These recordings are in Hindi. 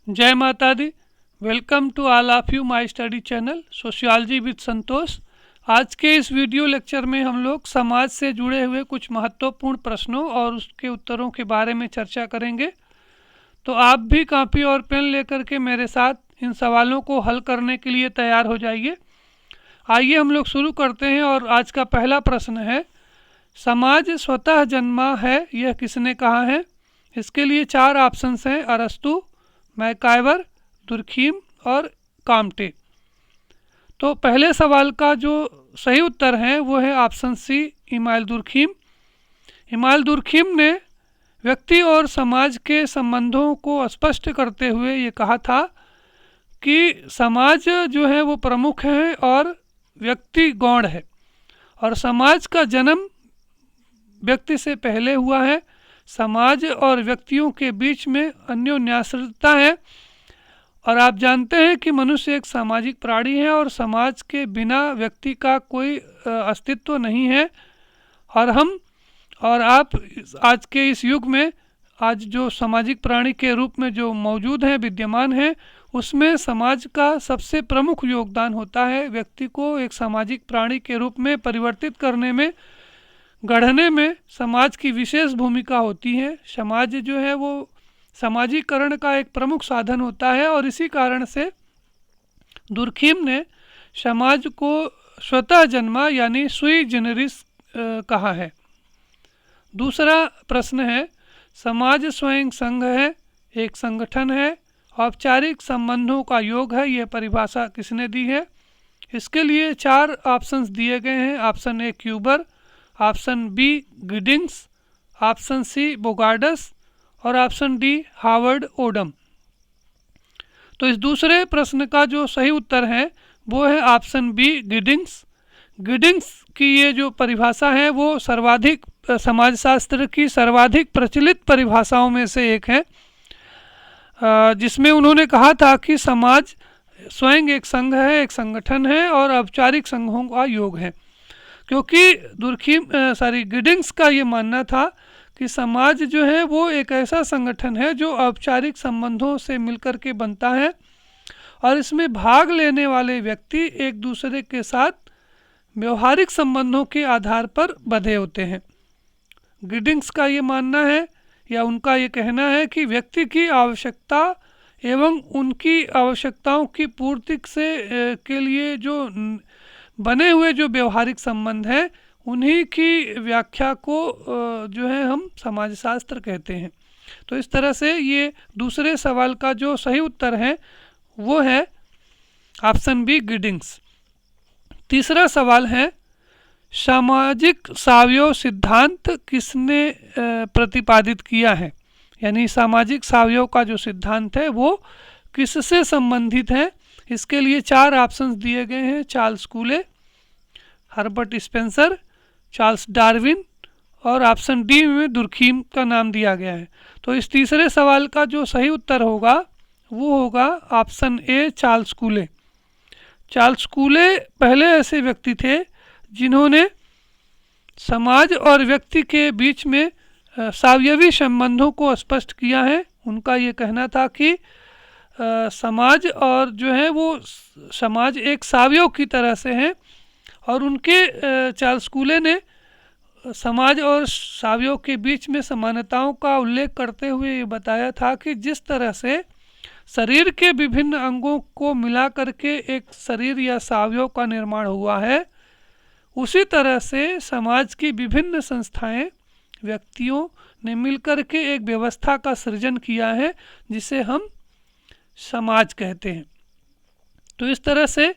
जय माता दी। Welcome to all of you my study channel sociology with Santosh. आज के इस वीडियो लेक्चर में हम लोग समाज से जुड़े हुए कुछ महत्वपूर्ण प्रश्नों और उसके उत्तरों के बारे में चर्चा करेंगे। तो आप भी कॉपी और पेन लेकर के मेरे साथ इन सवालों को हल करने के लिए तैयार हो जाइए। आइए हम लोग शुरू करते हैं। और आज का पहला प्रश्न है, समाज स्वतः जन्मा है यह किसने कहा है? इसके लिए चार ऑप्शंस हैं, अरस्तु, मैकाइवर, दुर्खीम और काम्टे। तो पहले सवाल का जो सही उत्तर है वो है option C, Emmanuel Durkheim. Emmanuel Durkheim ने व्यक्ति और समाज के संबंधों को स्पष्ट करते हुए ये कहा था कि समाज जो है वो प्रमुख है और व्यक्ति गौण है, और समाज का जन्म व्यक्ति से पहले हुआ है। समाज और व्यक्तियों के बीच में अन्योन्याश्रितता है, और आप जानते हैं कि मनुष्य एक सामाजिक प्राणी है और समाज के बिना व्यक्ति का कोई अस्तित्व नहीं है। और हम और आप आज के इस युग में आज जो सामाजिक प्राणी के रूप में जो मौजूद हैं, विद्यमान हैं, उसमें समाज का सबसे प्रमुख योगदान होता है। व्यक्ति को एक सामाजिक प्राणी के रूप में परिवर्तित करने में, गढ़ने में समाज की विशेष भूमिका होती है। समाज जो है वो सामाजिकरण का एक प्रमुख साधन होता है, और इसी कारण से दुर्खीम ने समाज को स्वतः जन्मा यानी सुई जेनेरिस कहा है। दूसरा प्रश्न है, समाज स्वयं संघ है, एक संगठन है, औपचारिक संबंधों का योग है, यह परिभाषा किसने दी है? इसके लिए चार ऑप्शंस दिए गए हैं। Option A Cuber, option B Giddings, option C Bogardus और ऑप्शन डी हावर्ड ओडम। तो इस दूसरे प्रश्न का जो सही उत्तर है वो है ऑप्शन बी गिडिंग्स। गिडिंग्स की ये जो परिभाषा है वो सर्वाधिक समाजशास्त्र की सर्वाधिक प्रचलित परिभाषाओं में से एक है, जिसमें उन्होंने कहा था कि समाज स्वयं एक संघ है, एक संगठन है और औपचारिक संघों का योग है। क्योंकि गिडिंग्स का ये मानना था कि समाज जो है वो एक ऐसा संगठन है जो औपचारिक संबंधों से मिलकर के बनता है, और इसमें भाग लेने वाले व्यक्ति एक दूसरे के साथ व्यवहारिक संबंधों के आधार पर बंधे होते हैं। गिडिंग्स का ये मानना है या उनका ये कहना है कि व्यक्ति की आवश्यकता एवं उनकी आवश्यकताओं की पूर्ति के लिए जो बने हुए जो व्यवहारिक संबंध हैं, उन्हीं की व्याख्या को जो है हम समाजशास्त्र कहते हैं। तो इस तरह से ये दूसरे सवाल का जो सही उत्तर है वो है ऑप्शन बी गिडिंग्स। तीसरा सवाल है, सामाजिक सावयव सिद्धांत किसने प्रतिपादित किया है? यानी सामाजिक सावयव का जो सिद्धांत है वो किससे संबंधित है? इसके लिए चार ऑप्शंस दिए गए हैं, Charles कूले, Herbert Spencer, Charles Darwin और ऑप्शन डी में दुर्खीम का नाम दिया गया है। तो इस तीसरे सवाल का जो सही उत्तर होगा वो होगा option A, Charles Cooley. Charles Cooley पहले ऐसे व्यक्ति थे जिन्होंने समाज और व्यक्ति के बीच में सावयवी संबंधों को स्पष्ट किया है। उनका ये कहना था कि समाज और जो है वो समाज एक सावयव की तरह से है, और उनके चार्ल्स कूले ने समाज और सावयव के बीच में समानताओं का उल्लेख करते हुए ये बताया था कि जिस तरह से शरीर के विभिन्न अंगों को मिला करके एक शरीर या सावयव का निर्माण हुआ है, उसी तरह से समाज की विभिन्न संस्थाएं, व्यक्तियों ने मिलकर के एक व्यवस्था का सृजन किया है जिसे हम समाज कहते हैं। तो इस तरह से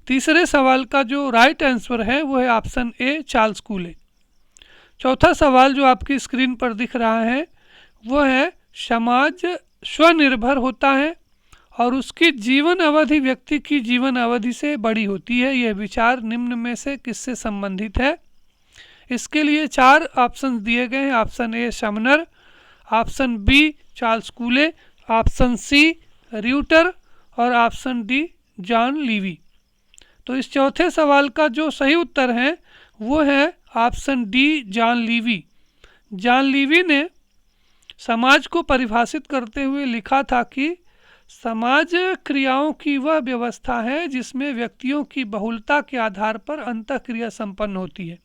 तीसरे सवाल का जो राइट आंसर है वो है ऑप्शन ए, चार्ल्स कूले। चौथा सवाल जो आपकी स्क्रीन पर दिख रहा है वो है, समाज स्वनिर्भर होता है और उसकी जीवन अवधि व्यक्ति की जीवन अवधि से बड़ी होती है, यह विचार निम्न में से किससे संबंधित है? इसके लिए चार ऑप्शन दिए गए हैं। Option A Sumner, option B Charles Cooley, option C Reuter और ऑप्शन डी जॉन लीवी। तो इस चौथे सवाल का जो सही उत्तर है वो है ऑप्शन डी, जॉन लीवी। जॉन लीवी ने समाज को परिभाषित करते हुए लिखा था कि समाज क्रियाओं की वह व्यवस्था है जिसमें व्यक्तियों की बहुलता के आधार पर अंतःक्रिया संपन्न होती है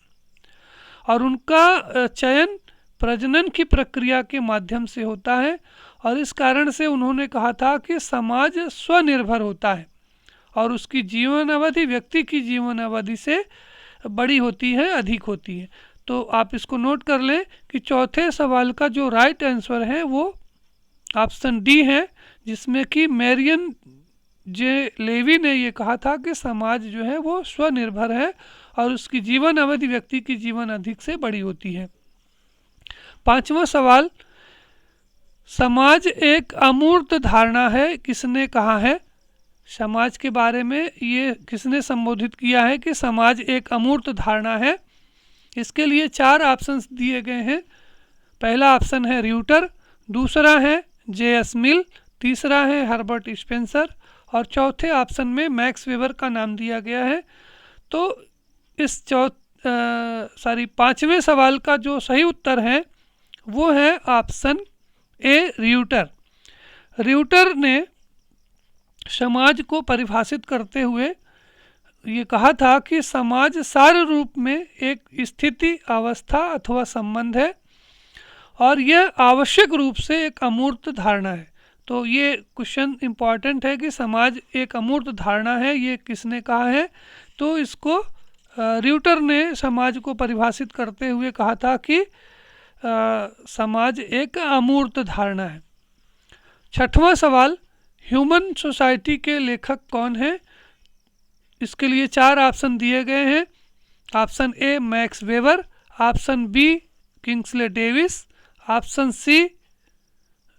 और उनका चयन प्रजनन की प्रक्रिया के माध्यम से होता है। और इस कारण से उन्होंने कहा था कि समाज स्वनिर्भर होता है और उसकी जीवन अवधि व्यक्ति की जीवन अवधि से बड़ी होती है, अधिक होती है। तो आप इसको नोट कर लें कि चौथे सवाल का जो राइट आंसर है वो ऑप्शन डी है, जिसमें कि मैरियन जे लेवी ने ये कहा था कि समाज जो है वो स्वनिर्भर है और उसकी जीवन अवधि व्यक्ति की जीवन अधिक से बड़ी होती है। पांचवा सवाल, समाज एक अमूर्त धारणा है, किसने कहा है? समाज के बारे में ये किसने संबोधित किया है कि समाज एक अमूर्त धारणा है? इसके लिए 4 ऑप्शंस दिए गए हैं। पहला ऑप्शन है र्यूटर, दूसरा है जे.एस. मिल, तीसरा है हर्बर्ट स्पेंसर और चौथे ऑप्शन में मैक्स वेबर का नाम दिया गया है। तो इस पांचवें सवाल का जो सही उत्तर है वो है ऑप्शन ए र्यूटर। र्यूटर ने समाज को परिभाषित करते हुए ये कहा था कि समाज सार रूप में एक स्थिति, अवस्था अथवा संबंध है और यह आवश्यक रूप से एक अमूर्त धारणा है। तो ये क्वेश्चन इम्पॉर्टेंट है कि समाज एक अमूर्त धारणा है, ये किसने कहा है? तो इसको र्यूटर ने समाज को परिभाषित करते हुए कहा था कि समाज एक अमूर्त धारणा है। छठवां सवाल, ह्यूमन सोसाइटी के लेखक कौन है? इसके लिए 4 ऑप्शन दिए गए हैं। Option A Max Weber, option B Kingsley Davis, option C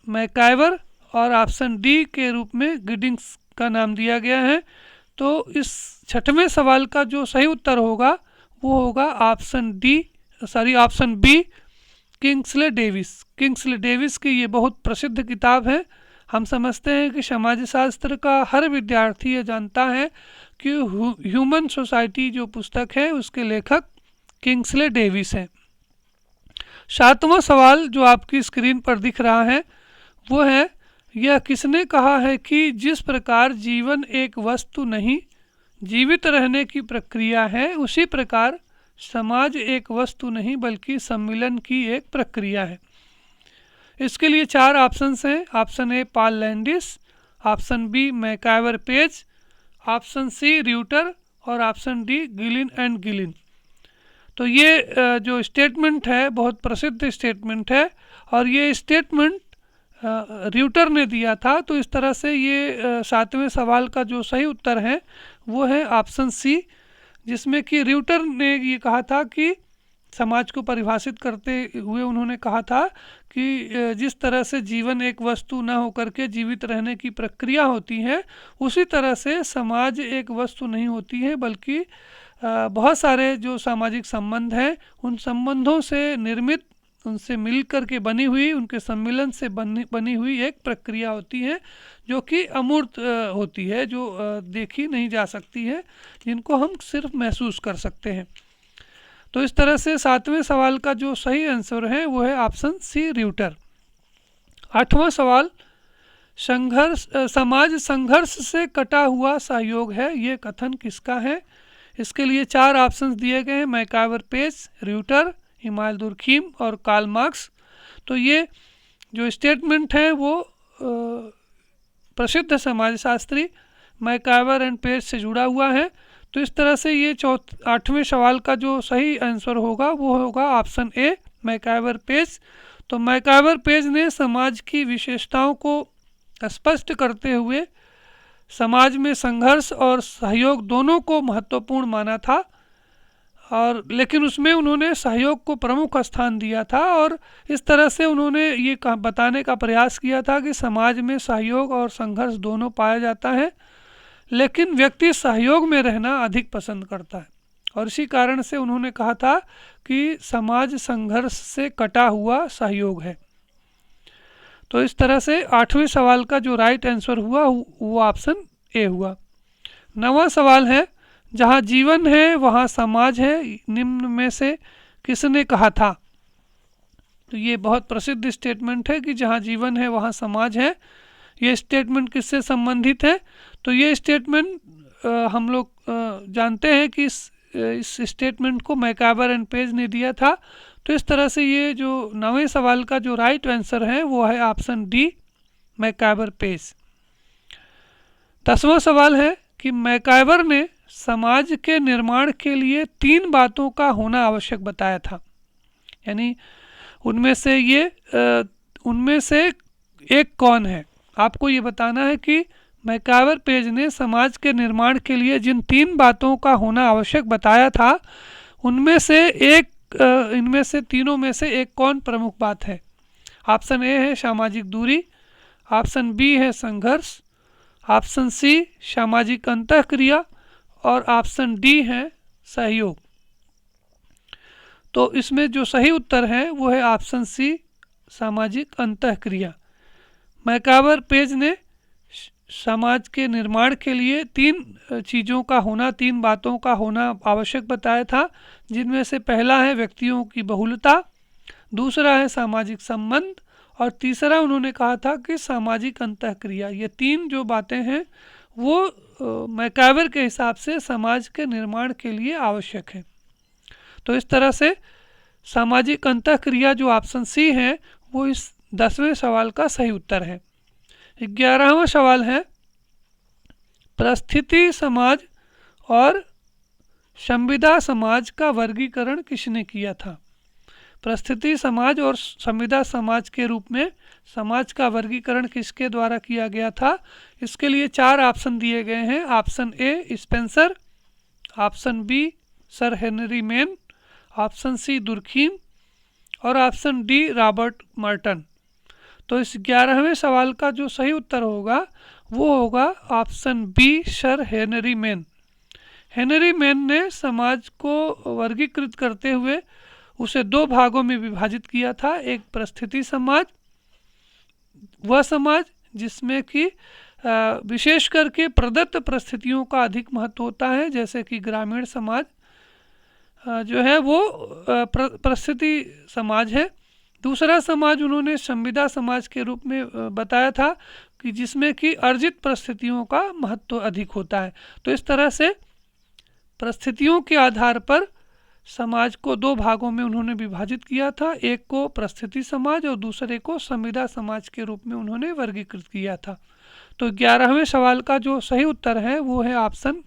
MacIver और ऑप्शन डी के रूप में गिडिंग्स का नाम दिया गया है। तो इस छठवें सवाल का जो सही उत्तर होगा वो होगा option B Kingsley Davis. Kingsley Davis की ये बहुत प्रसिद्ध किताब है। हम समझते हैं कि समाज शास्त्र का हर विद्यार्थी ये जानता है कि ह्यूमन सोसाइटी जो पुस्तक है उसके लेखक किंग्सले डेविस हैं। 7वां सवाल जो आपकी स्क्रीन पर दिख रहा है वो है, यह किसने कहा है कि जिस प्रकार जीवन एक वस्तु नहीं जीवित रहने की प्रक्रिया है, उसी प्रकार समाज एक वस्तु नहीं बल्कि सम्मिलन की एक प्रक्रिया है। इसके लिए 4 ऑप्शंस हैं। Option A Paul Landis, option B MacIver Page, option C Reuter और option D Gillin and Gillin. तो ये जो स्टेटमेंट है बहुत प्रसिद्ध स्टेटमेंट है और ये स्टेटमेंट र्यूटर ने दिया था। तो इस तरह से ये 7वें सवाल का जो सही उत्तर है वो है ऑप्शन सी, जिसमें कि र्यूटर ने ये कहा था कि समाज को परिभाषित करते हुए उन्होंने कहा था कि जिस तरह से जीवन एक वस्तु न होकर के जीवित रहने की प्रक्रिया होती है, उसी तरह से समाज एक वस्तु नहीं होती है बल्कि बहुत सारे जो सामाजिक संबंध हैं उन संबंधों से निर्मित, उनसे मिलकर के बनी हुई, उनके सम्मिलन से बनी हुई एक प्रक्रिया होती है जो कि अमूर्त होती है, जो देखी नहीं जा सकती है, जिनको हम सिर्फ महसूस कर सकते हैं। तो इस तरह से 7वें सवाल का जो सही आंसर है वो है ऑप्शन सी र्यूटर। 8वां सवाल, समाज संघर्ष से कटा हुआ सहयोग है, ये कथन किसका है? इसके लिए 4 ऑप्शंस दिए गए हैं, मैकाइवर पेज, र्यूटर, इमानुएल दुर्खीम और कार्ल मार्क्स। तो ये जो स्टेटमेंट है वो प्रसिद्ध समाजशास्त्री मैकाइवर एंड पेज से जुड़ा हुआ है। तो इस तरह से ये 8वें सवाल का जो सही आंसर होगा वो होगा ऑप्शन ए मैकाइवर पेज। तो मैकाइवर पेज ने समाज की विशेषताओं को स्पष्ट करते हुए समाज में संघर्ष और सहयोग दोनों को महत्वपूर्ण माना था और लेकिन उसमें उन्होंने सहयोग को प्रमुख स्थान दिया था और इस तरह से उन्होंने ये बताने का प्रयास किया था कि समाज में सहयोग और संघर्ष दोनों पाया जाता है, लेकिन व्यक्ति सहयोग में रहना अधिक पसंद करता है और इसी कारण से उन्होंने कहा था कि समाज संघर्ष से कटा हुआ सहयोग है। तो इस तरह से 8वें सवाल का जो राइट आंसर हुआ वो ऑप्शन ए हुआ। 9वां सवाल है, जहाँ जीवन है वहाँ समाज है, निम्न में से किसने कहा था? तो ये बहुत प्रसिद्ध स्टेटमेंट है कि जहाँ जीवन है वहाँ समाज है, ये स्टेटमेंट किससे संबंधित है? तो ये स्टेटमेंट हम लोग जानते हैं कि इस स्टेटमेंट को मैकाबर एंड पेज ने दिया था। तो इस तरह से ये जो 9वें सवाल का जो राइट आंसर है वो है ऑप्शन डी, मैकाबर पेज। 10वां सवाल है कि मैकाबर ने समाज के निर्माण के लिए 3 बातों का होना आवश्यक बताया था, यानी उनमें से एक कौन है? आपको ये बताना है कि मैकाबर पेज ने समाज के निर्माण के लिए जिन 3 बातों का होना आवश्यक बताया था उनमें से इनमें से तीनों में से एक कौन प्रमुख बात है? ऑप्शन ए है सामाजिक दूरी, ऑप्शन बी है संघर्ष, ऑप्शन सी सामाजिक अंतःक्रिया और ऑप्शन डी है सहयोग। तो इसमें जो सही उत्तर है वो है ऑप्शन सी, सामाजिक अंतःक्रिया। मैकाबर पेज ने समाज के निर्माण के लिए 3 चीज़ों का होना, 3 बातों का होना आवश्यक बताया था, जिनमें से पहला है व्यक्तियों की बहुलता, दूसरा है सामाजिक संबंध और तीसरा उन्होंने कहा था कि सामाजिक अंतःक्रिया। ये 3 जो बातें हैं वो मैकाबर के हिसाब से समाज के निर्माण के लिए आवश्यक है। तो इस तरह से सामाजिक अंतःक्रिया जो ऑप्शन सी है वो इस 10वें सवाल का सही उत्तर है। 11वां सवाल है परिस्थिति समाज और संविदा समाज का वर्गीकरण किसने किया था? परिस्थिति समाज और संविदा समाज के रूप में समाज का वर्गीकरण किसके द्वारा किया गया था? इसके लिए 4 ऑप्शन दिए गए हैं। Option A Spencer, option B sir Henry Maine, option C Durkheim और ऑप्शन डी रॉबर्ट मर्टन। तो इस 11वें सवाल का जो सही उत्तर होगा वो होगा option B sir Henry Maine. Henry Maine ने समाज को वर्गीकृत करते हुए उसे 2 भागों में विभाजित किया था। एक परिस्थिति समाज, वह समाज जिसमें कि विशेष करके प्रदत्त परिस्थितियों का अधिक महत्व होता है, जैसे कि ग्रामीण समाज जो है वो परिस्थिति समाज है। दूसरा समाज उन्होंने संविदा समाज के रूप में बताया था कि जिसमें कि अर्जित परिस्थितियों का महत्व अधिक होता है। तो इस तरह से परिस्थितियों के आधार पर समाज को 2 भागों में उन्होंने विभाजित किया था, एक को परिस्थिति समाज और दूसरे को संविदा समाज के रूप में उन्होंने वर्गीकृत किया था। तो 11वें सवाल का जो सही उत्तर है वो है option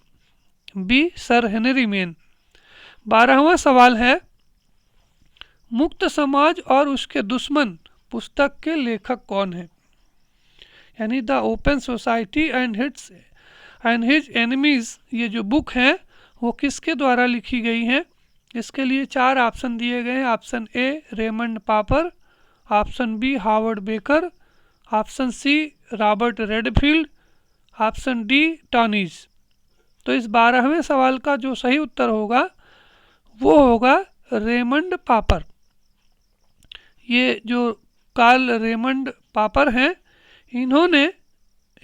B sir Henry Maine. 12वां सवाल है मुक्त समाज और उसके दुश्मन पुस्तक के लेखक कौन है? यानी the open society and his enemies, ये जो बुक है वो किसके द्वारा लिखी गई है? इसके लिए 4 ऑप्शन दिए गए हैं। Option A Raymond Popper, option B Howard Becker, option C Robert Redfield, option D Tonnies. तो इस 12वें सवाल का जो सही उत्तर होगा वो होगा रेमंड पापर। ये जो कार्ल रेमंड पापर हैं, इन्होंने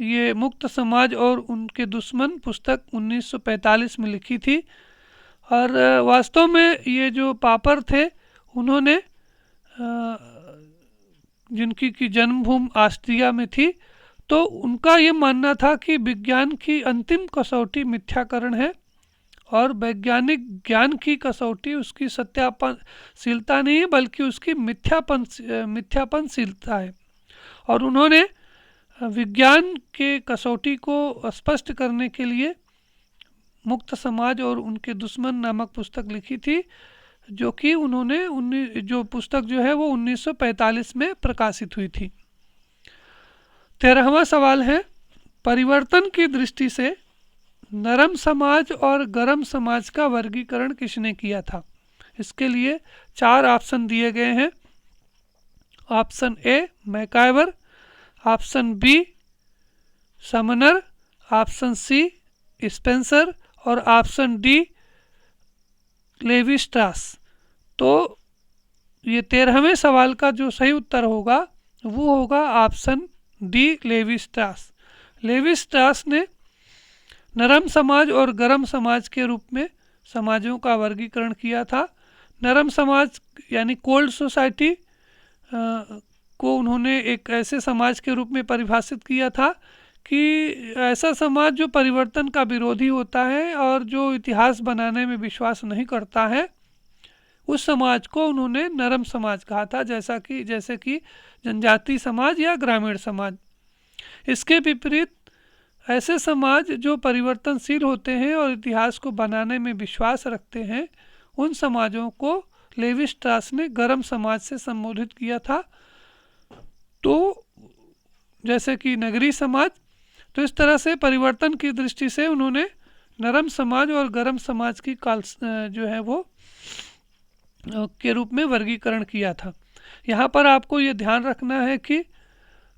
ये मुक्त समाज और उनके दुश्मन पुस्तक 1945 में लिखी थी। और वास्तव में ये जो पापर थे उन्होंने जिनकी की जन्मभूमि ऑस्ट्रिया में थी, तो उनका ये मानना था कि विज्ञान की अंतिम कसौटी मिथ्याकरण है और वैज्ञानिक ज्ञान की कसौटी उसकी सत्यापनशीलता नहीं है बल्कि उसकी मिथ्यापनशीलता है। और उन्होंने विज्ञान के कसौटी को स्पष्ट करने के लिए मुक्त समाज और उनके दुश्मन नामक पुस्तक लिखी थी, जो कि उन्होंने जो पुस्तक जो है वो 1945 में प्रकाशित हुई थी। 13वां सवाल है परिवर्तन की दृष्टि से नरम समाज और गरम समाज का वर्गीकरण किसने किया था? इसके लिए 4 ऑप्शन दिए गए हैं। Option A MacIver, option B Sumner, option C Spencer और ऑप्शन डी लेवी-स्ट्रास। तो ये 13वें सवाल का जो सही उत्तर होगा वो होगा ऑप्शन डी लेवी-स्ट्रास। लेवी-स्ट्रास ने नरम समाज और गरम समाज के रूप में समाजों का वर्गीकरण किया था। नरम समाज यानी कोल्ड सोसाइटी को उन्होंने एक ऐसे समाज के रूप में परिभाषित किया था कि ऐसा समाज जो परिवर्तन का विरोधी होता है और जो इतिहास बनाने में विश्वास नहीं करता है, उस समाज को उन्होंने नरम समाज कहा था, जैसे कि जनजाति समाज या ग्रामीण समाज। इसके विपरीत ऐसे समाज जो परिवर्तनशील होते हैं और इतिहास को बनाने में विश्वास रखते हैं, उन समाजों को लेवी स्ट्रास ने गर्म समाज से संबोधित किया था। तो जैसे कि नगरीय समाज, तो इस तरह से परिवर्तन की दृष्टि से उन्होंने नरम समाज और गर्म समाज की जो है वो के रूप में वर्गीकरण किया था। यहाँ पर आपको ये ध्यान रखना है कि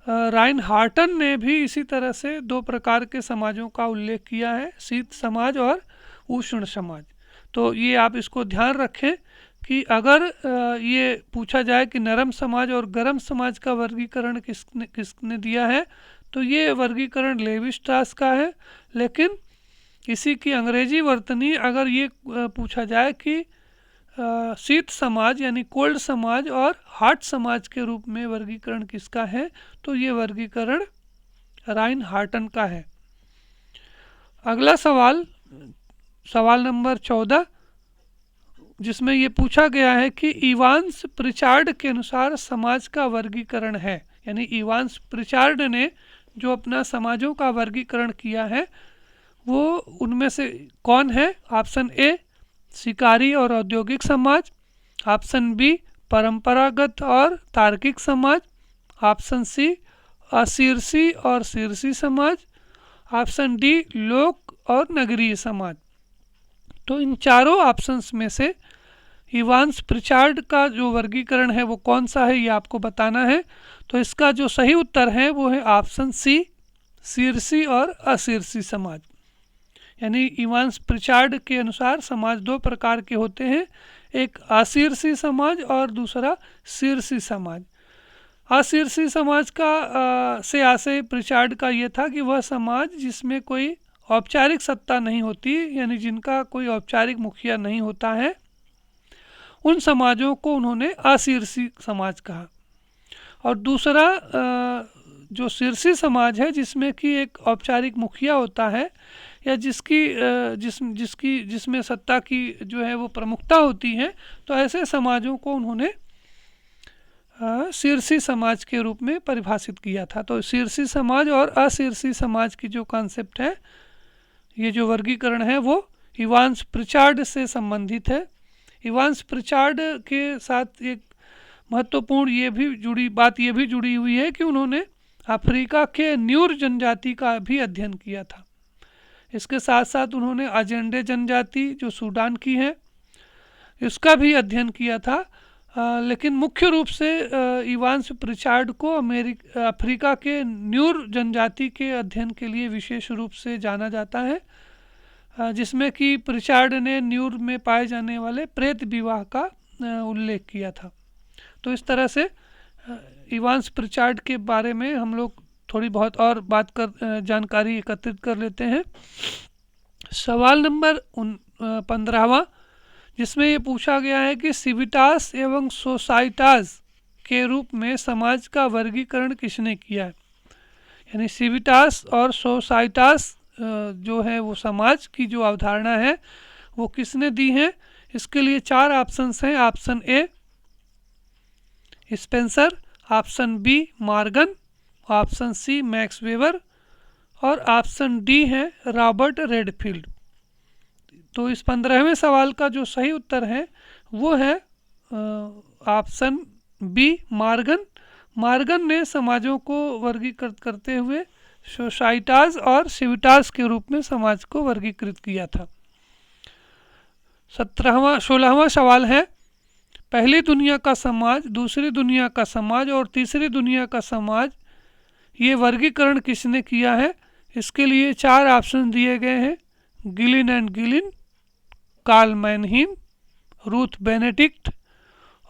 राइनहार्टन ने भी इसी तरह से दो प्रकार के समाजों का उल्लेख किया है, शीत समाज और उष्ण समाज। तो ये आप इसको ध्यान रखें कि अगर ये पूछा जाए कि नरम समाज और गर्म समाज का वर्गीकरण किसने दिया है, तो ये वर्गीकरण लेवी स्ट्रास का है। लेकिन इसी की अंग्रेजी वर्तनी अगर ये पूछा जाए कि शीत समाज यानी कोल्ड समाज और हॉट समाज के रूप में वर्गीकरण किसका है, तो ये वर्गीकरण राइनहार्टन का है। अगला सवाल नंबर 14, जिसमें ये पूछा गया है कि इवांस प्रिचार्ड के अनुसार समाज का वर्गीकरण है, यानी इवांस प्रिचार्ड ने जो अपना समाजों का वर्गीकरण किया है वो उनमें से कौन है? ऑप्शन ए शिकारी और औद्योगिक समाज, ऑप्शन बी परंपरागत और तार्किक समाज, ऑप्शन सी अशीर्षी और शीर्षी समाज, ऑप्शन डी लोक और नगरीय समाज। तो इन चारों ऑप्शंस में से इवांस प्रिचार्ड का जो वर्गीकरण है वो कौन सा है, ये आपको बताना है। तो इसका जो सही उत्तर है वो है ऑप्शन सी शीर्षी और अशीर्षी समाज। यानी इवांस प्रिचार्ड के अनुसार समाज दो प्रकार के होते हैं, एक अशीर्षी समाज और दूसरा शीर्षी समाज। अशीर्षी समाज का से आशय प्रिचार्ड का ये था कि वह समाज जिसमें कोई औपचारिक सत्ता नहीं होती, यानी जिनका कोई औपचारिक मुखिया नहीं होता है, उन समाजों को उन्होंने अशीर्षी समाज कहा। और दूसरा जो शीर्षी समाज है जिसमें कि एक औपचारिक मुखिया होता है या जिसमें सत्ता की जो है वो प्रमुखता होती है, तो ऐसे समाजों को उन्होंने शीर्षी समाज के रूप में परिभाषित किया था। तो शीर्षी समाज और अशीर्षी समाज की जो कॉन्सेप्ट है, ये जो वर्गीकरण है वो इवांस प्रिचार्ड से संबंधित है। इवांस प्रिचार्ड के साथ एक महत्वपूर्ण ये भी जुड़ी हुई है कि उन्होंने अफ्रीका के न्यूर जनजाति का भी अध्ययन किया था। इसके साथ साथ उन्होंने अजेंडे जनजाति जो सूडान की है इसका भी अध्ययन किया था। लेकिन मुख्य रूप से इवांस प्रिचार्ड को अफ्रीका के न्यूर जनजाति के अध्ययन के लिए विशेष रूप से जाना जाता है, जिसमें कि प्रिचार्ड ने न्यूर में पाए जाने वाले प्रेत विवाह का उल्लेख किया था। तो इस तरह से इवांस प्रिचार्ड के बारे में हम लोग थोड़ी बहुत और जानकारी एकत्रित कर लेते हैं। सवाल नंबर 15वां, जिसमें ये पूछा गया है कि सिविटास एवं सोसाइटास के रूप में समाज का वर्गीकरण किसने किया है। यानी सिविटास और सोसाइटास जो है वो समाज की जो अवधारणा है वो किसने दी है। इसके लिए 4 ऑप्शंस हैं। Option A Spencer, option B Morgan, option C Max Weber और ऑप्शन डी है रॉबर्ट रेडफील्ड। तो इस 15वें सवाल का जो सही उत्तर है वो है ऑप्शन बी मॉर्गन। मॉर्गन ने समाजों को वर्गीकृत करते हुए सोसाइटास और सिविटास के रूप में समाज को वर्गीकृत किया था। 16वां सवाल है, पहली दुनिया का समाज, दूसरी दुनिया का समाज और तीसरी दुनिया का समाज, ये वर्गीकरण किसने किया है। इसके लिए 4 ऑप्शन दिए गए हैं। Gillin and Gillin, Karl Mannheim, Ruth Benedict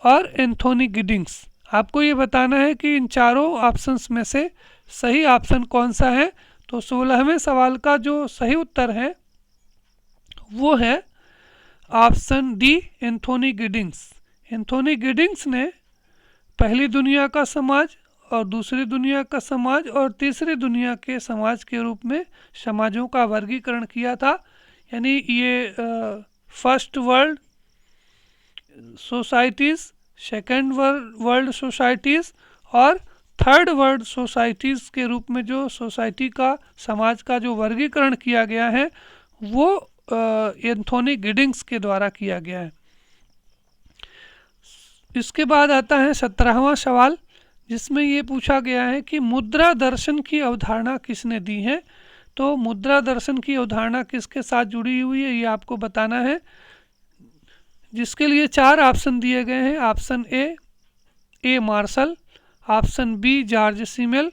और एंथोनी गिडिंग्स। आपको ये बताना है कि इन चारों ऑप्शंस में से सही ऑप्शन कौन सा है। तो 16वें सवाल का जो सही उत्तर है वो है option D Anthony Giddings. Anthony Giddings ने पहली दुनिया का समाज और दूसरी दुनिया का समाज और तीसरी दुनिया के समाज के रूप में समाजों का वर्गीकरण किया था। यानी ये first world societies, second world societies और थर्ड वर्ल्ड सोसाइटीज़ के रूप में जो सोसाइटी का, समाज का जो वर्गीकरण किया गया है वो एंथोनी गिडिंग्स के द्वारा किया गया है। इसके बाद आता है 17वां सवाल, जिसमें ये पूछा गया है कि मुद्रा दर्शन की अवधारणा किसने दी है। तो मुद्रा दर्शन की अवधारणा किसके साथ जुड़ी हुई है ये आपको बताना है, जिसके लिए 4 ऑप्शन दिए गए हैं। Option A Marshall, option B George Simmel,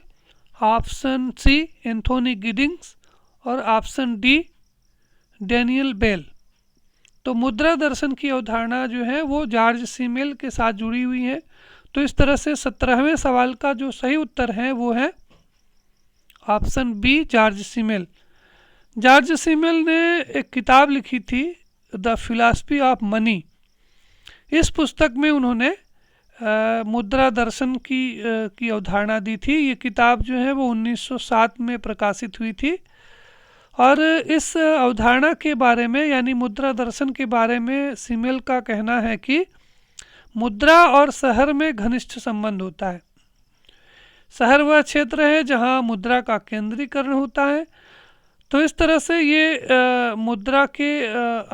option C Anthony Giddings और ऑप्शन डी डैनियल बेल। तो मुद्रा दर्शन की अवधारणा जो है वो जॉर्ज सिमेल के साथ जुड़ी हुई है। तो इस तरह से 17वें सवाल का जो सही उत्तर है वो है option B George Simmel. George Simmel ने एक किताब लिखी थी द फिलॉसफी ऑफ मनी। इस पुस्तक में उन्होंने मुद्रा दर्शन की अवधारणा दी थी। ये किताब जो है वो 1907 में प्रकाशित हुई थी और इस अवधारणा के बारे में यानी मुद्रा दर्शन के बारे में सिमेल का कहना है कि मुद्रा और शहर में घनिष्ठ संबंध होता है। शहर वह क्षेत्र है जहाँ मुद्रा का केंद्रीकरण होता है। तो इस तरह से ये मुद्रा के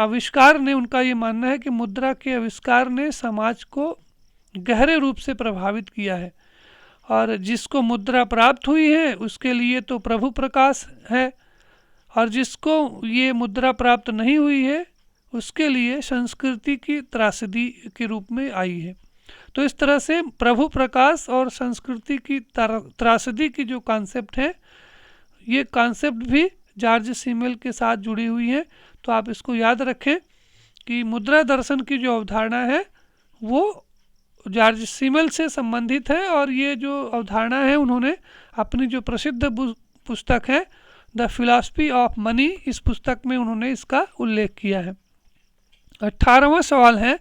आविष्कार ने, उनका ये मानना है कि मुद्रा के आविष्कार ने समाज को गहरे रूप से प्रभावित किया है और जिसको मुद्रा प्राप्त हुई है उसके लिए तो प्रभु प्रकाश है और जिसको ये मुद्रा प्राप्त नहीं हुई है उसके लिए संस्कृति की त्रासदी के रूप में आई है। तो इस तरह से प्रभु प्रकाश और संस्कृति की त्रासदी की जो कॉन्सेप्ट है, ये कॉन्सेप्ट भी जॉर्ज सिमेल के साथ जुड़ी हुई है। तो आप इसको याद रखें कि मुद्रा दर्शन की जो अवधारणा है वो जॉर्ज सिमेल से संबंधित है और ये जो अवधारणा है उन्होंने अपनी जो प्रसिद्ध पुस्तक है द फिलॉसफी ऑफ मनी, इस पुस्तक में उन्होंने इसका उल्लेख किया है। 18वां सवाल है,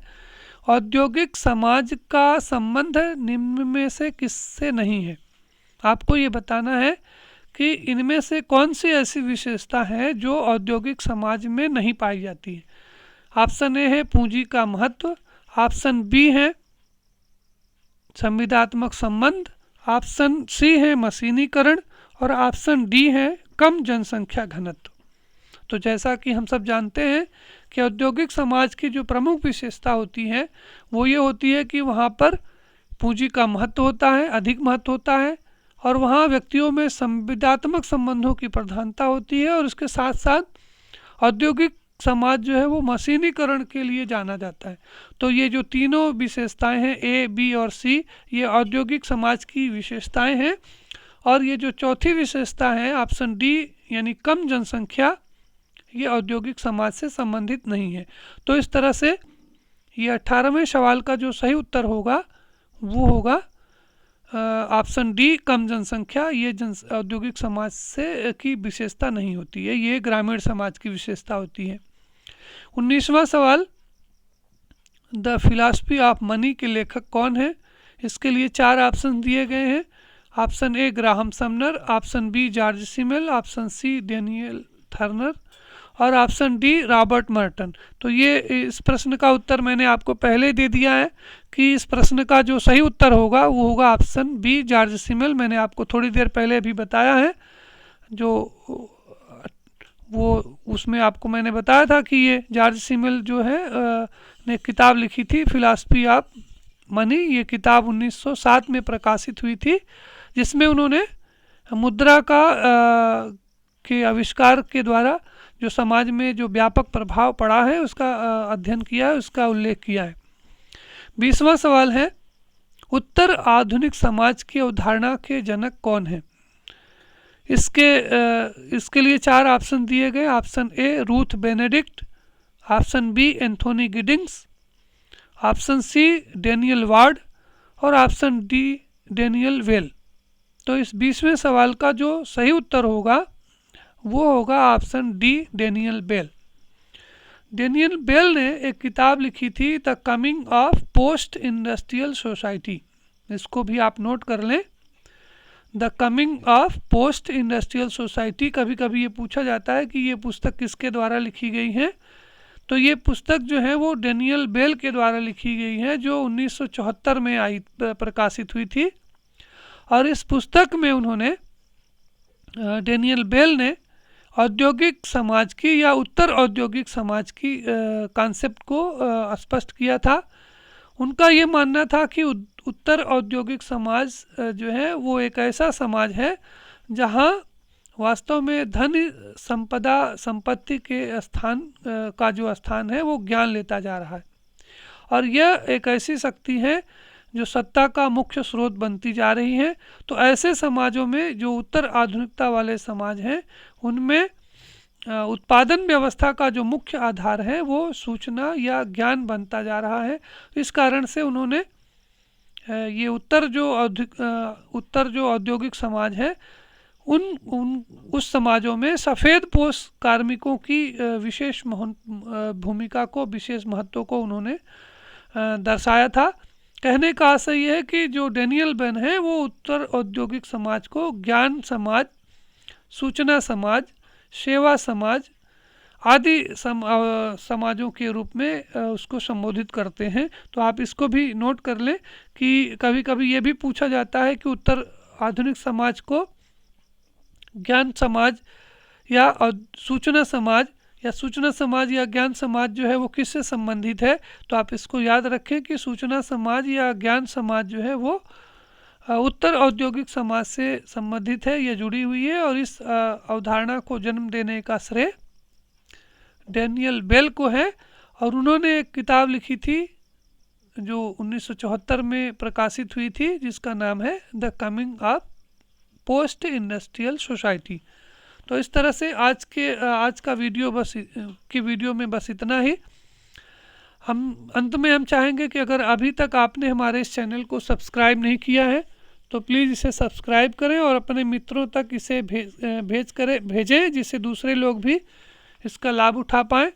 औद्योगिक समाज का संबंध निम्न में से किससे नहीं है। आपको ये बताना है कि इनमें से कौन सी ऐसी विशेषता है जो औद्योगिक समाज में नहीं पाई जाती है। ऑप्शन ए है पूंजी का महत्व, ऑप्शन बी है संविदात्मक संबंध, ऑप्शन सी है मशीनीकरण और ऑप्शन डी है कम जनसंख्या घनत्व। तो जैसा कि हम सब जानते हैं कि औद्योगिक समाज की जो प्रमुख विशेषता होती है वो ये होती है कि वहाँ पर पूंजी का महत्व होता है, अधिक महत्व होता है और वहाँ व्यक्तियों में संविदात्मक संबंधों की प्रधानता होती है और उसके साथ साथ औद्योगिक समाज जो है वो मशीनीकरण के लिए जाना जाता है। तो ये जो तीनों विशेषताएं हैं ए, बी और सी, ये औद्योगिक समाज की विशेषताएं हैं। और ये जो चौथी विशेषता है ऑप्शन डी यानी कम जनसंख्या, ये औद्योगिक समाज से संबंधित नहीं है। तो इस तरह से ये 18वें सवाल का जो सही उत्तर होगा वो होगा ऑप्शन डी कम जनसंख्या। ये औद्योगिक समाज से की विशेषता नहीं होती है, ये ग्रामीण समाज की विशेषता होती है। 19वां सवाल, द फिलॉसफी ऑफ मनी के लेखक कौन है। इसके लिए 4 ऑप्शन दिए गए हैं। Option A Graham Sumner, option B George Simmel, option C Daniel Thorner और ऑप्शन डी रॉबर्ट मर्टन। तो ये इस प्रश्न का उत्तर मैंने आपको पहले दे दिया है कि इस प्रश्न का जो सही उत्तर होगा वो होगा ऑप्शन बी जॉर्ज सिमेल। मैंने आपको थोड़ी देर पहले अभी बताया है, जो वो उसमें आपको मैंने बताया था कि ये जॉर्ज सिमेल जो है ने किताब लिखी थी फिलॉसफी ऑफ मनी। ये किताब 1907 में प्रकाशित हुई थी, जिसमें उन्होंने मुद्रा के आविष्कार के द्वारा जो समाज में जो व्यापक प्रभाव पड़ा है उसका अध्ययन किया है, उसका उल्लेख किया है। 20वां सवाल है, उत्तर आधुनिक समाज की अवधारणा के जनक कौन है। इसके लिए 4 ऑप्शन दिए गए। Option A Ruth Benedict, option B Anthony Giddings, option C Daniel Ward और ऑप्शन डी डैनियल वेल। तो इस 20वें सवाल का जो सही उत्तर होगा वो होगा option D Daniel Bell. Daniel Bell ने एक किताब लिखी थी the coming of post industrial society. इसको भी आप नोट कर लें the coming of post industrial society. कभी कभी ये पूछा जाता है कि ये पुस्तक किसके द्वारा लिखी गई है, तो ये पुस्तक जो है वो डेनियल बेल के द्वारा लिखी गई है, जो 1974 में आई प्रकाशित हुई थी। और इस पुस्तक में उन्होंने डेनियल बेल ने औद्योगिक समाज की या उत्तर औद्योगिक समाज की कॉन्सेप्ट को स्पष्ट किया था। उनका ये मानना था कि उत्तर औद्योगिक समाज जो है वो एक ऐसा समाज है जहाँ वास्तव में धन संपदा संपत्ति के स्थान का जो स्थान है वो ज्ञान लेता जा रहा है, और यह एक ऐसी शक्ति है जो सत्ता का मुख्य स्रोत बनती जा रही है। तो ऐसे समाजों में जो उत्तर आधुनिकता वाले समाज हैं उनमें उत्पादन व्यवस्था का जो मुख्य आधार है वो सूचना या ज्ञान बनता जा रहा है। इस कारण से उन्होंने ये उत्तर जो औद्योगिक समाज है उस समाजों में सफ़ेद पोश कार्मिकों की विशेष भूमिका को, विशेष महत्व को उन्होंने दर्शाया था। कहने का आशय यह है कि जो डेनियल बेल है वो उत्तर औद्योगिक समाज को ज्ञान समाज, सूचना समाज, सेवा समाज आदि समाजों के रूप में उसको संबोधित करते हैं। तो आप इसको भी नोट कर लें कि कभी कभी ये भी पूछा जाता है कि उत्तर आधुनिक समाज को ज्ञान समाज या सूचना समाज या ज्ञान समाज जो है वो किससे संबंधित है। तो आप इसको याद रखें कि सूचना समाज या ज्ञान समाज जो है वो उत्तर औद्योगिक समाज से संबंधित है, ये जुड़ी हुई है। और इस अवधारणा को जन्म देने का श्रेय डेनियल बेल को है। और उन्होंने एक किताब लिखी थी जो 1974 में प्रकाशित हुई थी, जिसका नाम है the coming of post industrial society. तो इस तरह से आज का वीडियो में बस इतना ही। अंत में हम चाहेंगे कि अगर अभी तक आपने हमारे इस चैनल को सब्सक्राइब नहीं किया है तो प्लीज़ इसे सब्सक्राइब करें और अपने मित्रों तक इसे भेजें, जिससे दूसरे लोग भी इसका लाभ उठा पाएँ।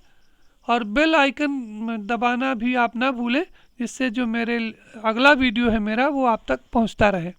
और बेल आइकन दबाना भी आप ना भूलें, जिससे जो मेरे अगला वीडियो है मेरा वो आप तक पहुंचता रहे।